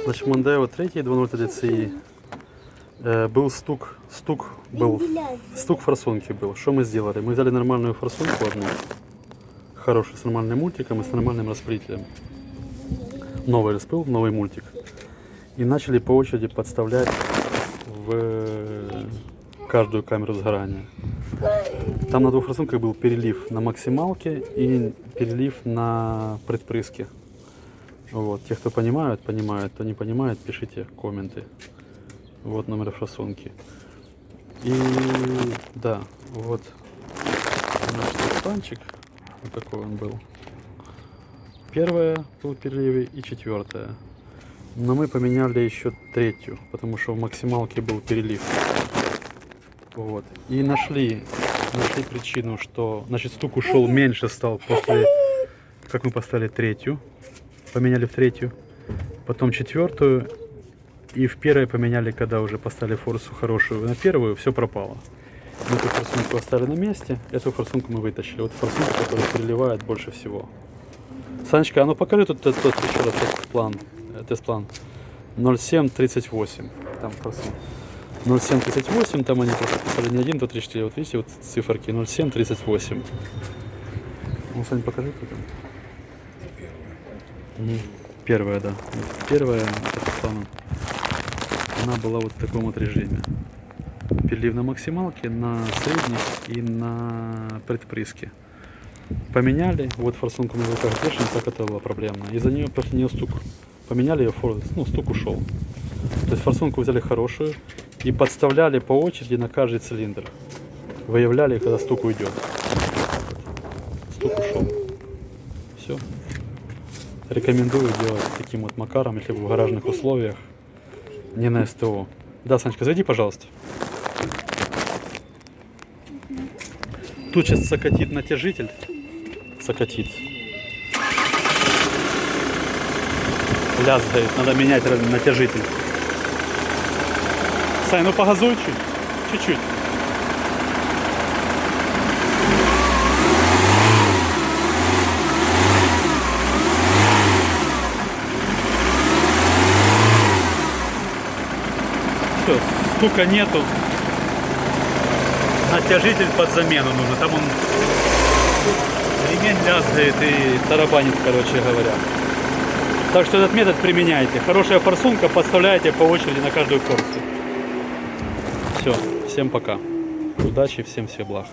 Значит, Мондео 3 2.0 TDCi. Был стук форсунки был. Что мы сделали? Мы взяли нормальную форсунку одну, хорошую, с нормальным мультиком и с нормальным распылителем. Новый распыл, новый мультик. И начали по очереди подставлять в каждую камеру сгорания. Там на двух форсунках был перелив на максималке и перелив на предпрыске. Вот. Те, кто понимают, понимают, кто не понимает, пишите комменты. Вот номер форсунки. И да, вот наш стаканчик, вот такой он был. Первая был перелив и четвертая. Но мы поменяли еще третью, потому что в максималке был перелив. Вот. И нашли причину, что, значит, стук ушел меньше стал после, как мы поставили третью. Поменяли в третью, потом четвертую. И в первой поменяли, когда уже поставили форсу хорошую на первую, все пропало. Мы эту форсунку оставили на месте, эту форсунку мы вытащили. Вот форсунка, которая переливает больше всего. Санечка, а ну покажи тут еще раз тест-план. 0738. Там форсунка. 0738, там они просто писали не 1, 2, 3, 4. Вот видите, вот циферки 0738. Ну, Сань, покажи тут. Первая, да. Первая тест-планом. Она была вот в таком вот режиме. Перелив на максималке, на средних и на предпрыске. Поменяли, вот форсунку мы в руках держим, так это было проблемно. Из-за нее после нее стук. Поменяли ее, стук ушел. То есть форсунку взяли хорошую и подставляли по очереди на каждый цилиндр. Выявляли, когда стук уйдет. Стук ушел. Все. Рекомендую делать таким вот макаром, если вы в гаражных условиях. Не на СТО. Да, Санечка, зайди, пожалуйста. Тут сейчас сокатит натяжитель. Сокатит. Лязгает. Надо менять натяжитель. Сань, ну погазуй чуть-чуть. Все, стука нету. Натяжитель под замену нужно. Там он ремень лязгает и тарабанит, короче говоря. Так что этот метод применяйте. Хорошая форсунка, подставляете по очереди на каждую порцию. Все, всем пока. Удачи, всем всех благ.